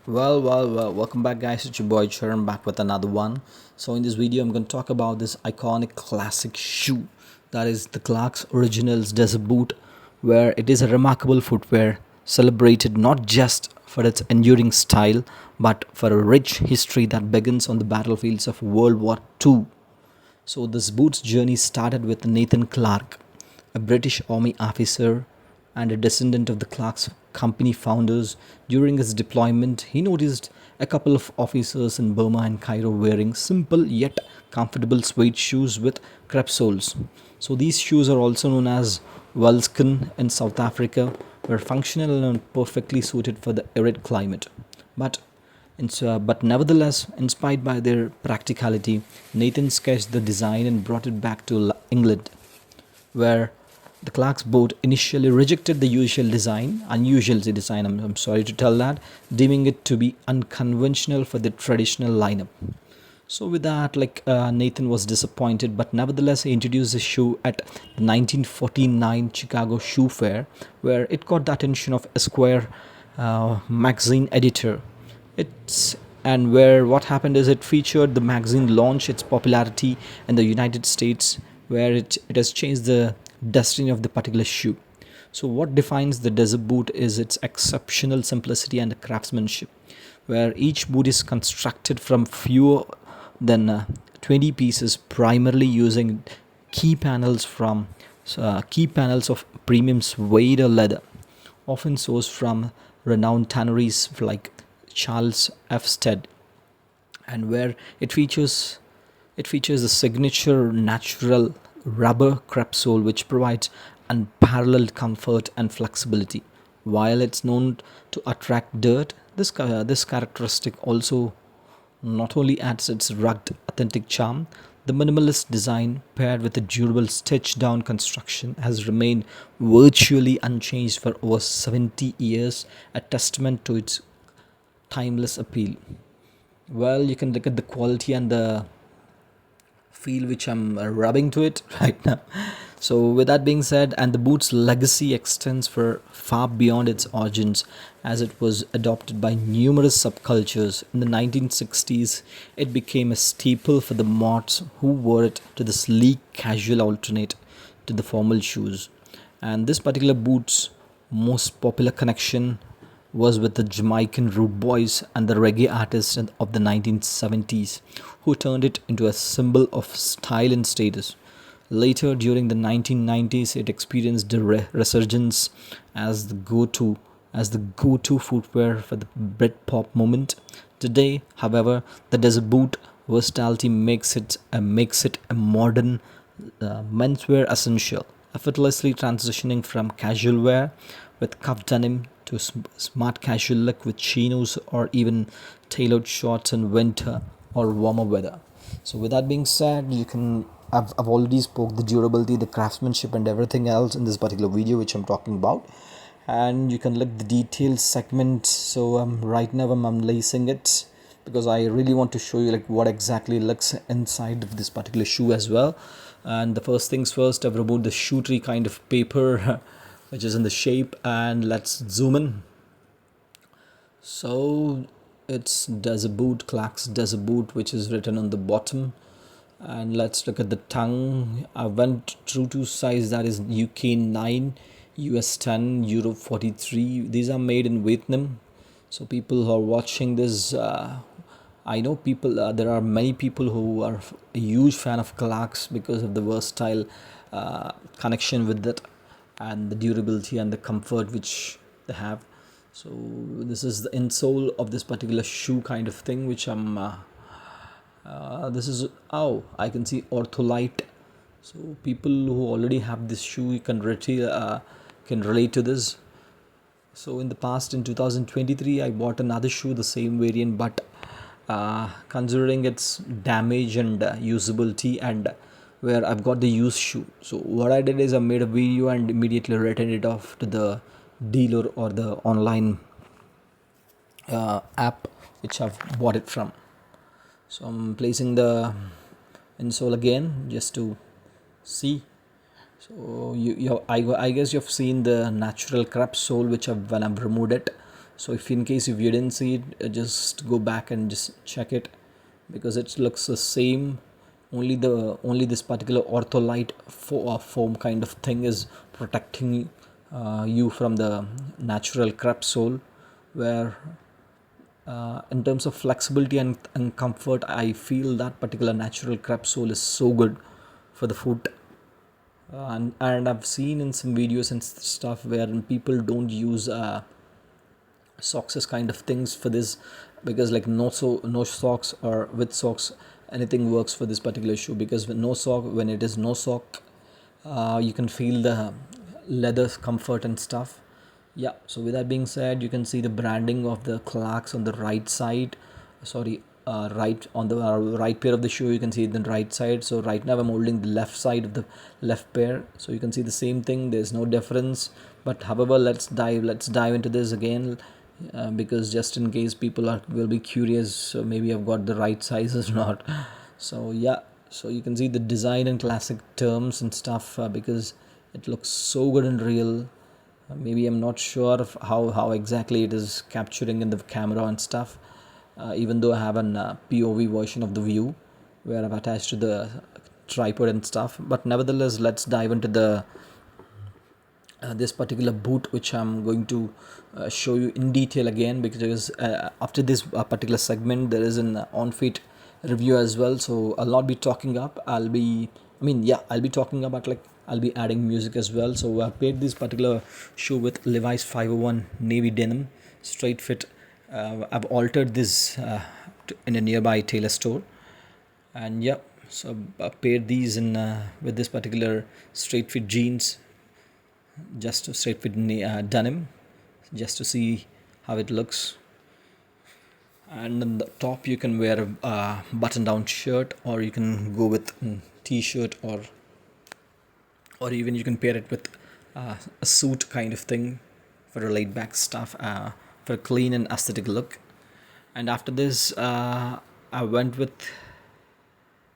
Well, welcome back, guys. It's your boy Charan back with another one. So, in this video, I'm going to talk about this iconic classic shoe that is the Clarks Originals Desert Boot, where it is a remarkable footwear celebrated not just for its enduring style but for a rich history that begins on the battlefields of World War II. So, this boot's journey started with Nathan Clark, a British Army officer and a descendant of the Clark's company founders. During his deployment, he noticed a couple of officers in Burma and Cairo wearing simple yet comfortable suede shoes with crepe soles. So, these shoes are also known as Welskin in South Africa, were functional and perfectly suited for the arid climate. But but nevertheless, inspired by their practicality, Nathan sketched the design and brought it back to England, where the Clark's board initially rejected the unusual design, I'm sorry to tell that, deeming it to be unconventional for the traditional lineup. So with that, Nathan was disappointed, but nevertheless he introduced the shoe at the 1949 Chicago Shoe Fair, where it caught the attention of Esquire magazine editor. It's and where what happened is it featured the magazine launch its popularity in the United States, where it has changed the destiny of the particular shoe. So what defines the desert boot is its exceptional simplicity and craftsmanship, where each boot is constructed from fewer than 20 pieces, primarily using key panels of premium suede or leather, often sourced from renowned tanneries like Charles F. Stead, and where it features the signature natural rubber crepe sole, which provides unparalleled comfort and flexibility. While it's known to attract dirt, this characteristic also not only adds its rugged, authentic charm, the minimalist design paired with a durable stitch down construction has remained virtually unchanged for over 70 years, a testament to its timeless appeal. Well, you can look at the quality and the feel which I'm rubbing to it right now. So, with that being said, and the boot's legacy extends for far beyond its origins, as it was adopted by numerous subcultures. In the 1960s, it became a staple for the mods who wore it to the sleek, casual alternate to the formal shoes. And this particular boot's most popular connection was with the Jamaican Rude Boys and the reggae artists of the 1970s, who turned it into a symbol of style and status. Later, during the 1990s, it experienced a resurgence as the go-to as the go-to footwear for the Britpop movement. Today, however, the desert boot versatility makes it a modern menswear essential, effortlessly transitioning from casual wear with cuff denim to smart casual look with chinos or even tailored shorts in winter or warmer weather. So with that being said, I've already spoke the durability, the craftsmanship and everything else in this particular video which I'm talking about, and you can look the details segment. So right now I'm unlacing it because I really want to show you like what exactly looks inside of this particular shoe as well. And the first things first, I've removed the shoe tree kind of paper which is in the shape, and let's zoom in. So it's Desert Boot, Clark's Desert Boot, which is written on the bottom. And let's look at the tongue. I went true to size, that is UK 9, US 10, Europe 43. These are made in Vietnam. So people who are watching this, I know there are many people who are a huge fan of Clarks because of the versatile connection with it and the durability and the comfort which they have. So this is the insole of this particular shoe kind of thing, which this is, oh, I can see ortholite. So people who already have this shoe, you can relate to this. So in the past, in 2023, I bought another shoe, the same variant, but considering its damage and usability, and where I've got the used shoe. So what I did is I made a video and immediately returned it off to the dealer or the online app which I've bought it from. So I'm placing the insole again just to see. So I guess you've seen the natural crepe sole which when I've removed it. So if in case if you didn't see it, just go back and just check it, because it looks the same. Only this particular ortholite foam kind of thing is protecting you from the natural crepe sole, where in terms of flexibility and comfort, I feel that particular natural crepe sole is so good for the foot. And I've seen in some videos and stuff where people don't use socks as kind of things for this, because like no socks or with socks, anything works for this particular shoe, because with no sock, when it is no sock, you can feel the leather comfort and stuff. Yeah, so with that being said, you can see the branding of the Clarks on the right side. Sorry, right on the right pair of the shoe, you can see it on the right side. So right now I'm holding the left side of the left pair, so you can see the same thing. There's no difference. But however, let's dive into this again, because just in case people will be curious, so maybe I've got the right sizes or not. So yeah, so you can see the design and classic terms and stuff, because it looks so good and real. Maybe I'm not sure of how exactly it is capturing in the camera and stuff, even though I have an POV version of the view where I've attached to the tripod and stuff. But nevertheless, let's dive into the this particular boot, which I'm going to show you in detail again, because after this particular segment there is an on-feet review as well. So I'll not be talking up, I'll be talking about, like, I'll be adding music as well. So I paired this particular shoe with Levi's 501 navy denim straight fit. I've altered this in a nearby tailor store, and yeah, so I paired these in with this particular straight fit jeans, just to straight fit denim, just to see how it looks. And on the top you can wear a button down shirt, or you can go with t-shirt, or even you can pair it with a suit kind of thing for a laid back stuff, for a clean and aesthetic look. And after this, I went with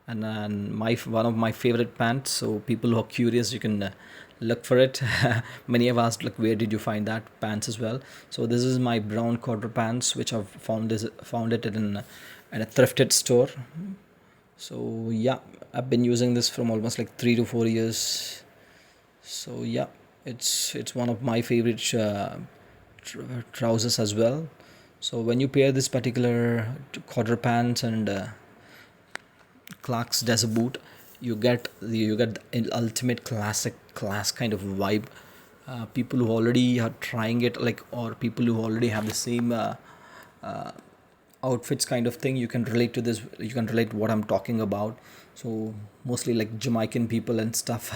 and my one of my favorite pants. So people who are curious, you can look for it. Many have asked, like, where did you find that pants as well? So this is my brown quarter pants, which I've found it in a thrifted store. So yeah, I've been using this from almost like 3 to 4 years. So yeah, it's one of my favorite trousers as well. So when you pair this particular quarter pants and Clark's desert boot, you get the ultimate classic class kind of vibe. People who already are trying it, like, or people who already have the same uh, outfits kind of thing, you can relate to this. You can relate what I'm talking about. So mostly like Jamaican people and stuff,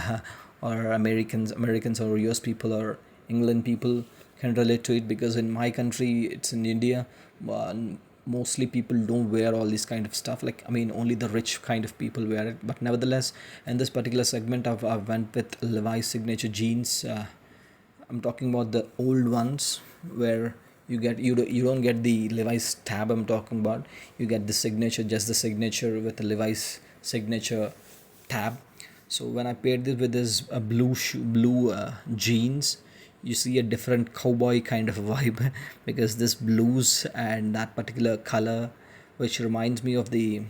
or Americans or US people or England people can relate to it, because in my country, it's in India. uh, Mostly people don't wear all this kind of stuff, like, only the rich kind of people wear it. But nevertheless, in this particular segment, I've went with Levi's signature jeans. I'm talking about the old ones, where you don't get the Levi's tab. I'm talking about, you get the signature, just the signature with the Levi's signature tab. So when I paired this with this blue jeans, you see a different cowboy kind of vibe, because this blues and that particular color, which reminds me of the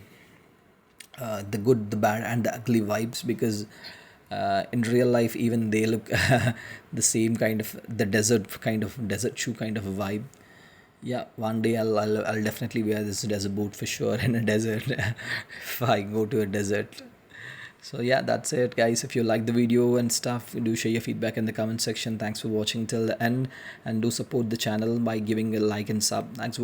good, the bad, and the ugly vibes, because in real life even they look the same kind of, the desert shoe kind of a vibe. Yeah, one day I'll definitely wear this desert boot for sure in a desert if I go to a desert. So yeah, that's it, guys. If you like the video and stuff, do share your feedback in the comment section. Thanks for watching till the end, and do support the channel by giving a like and sub. Thanks for watching.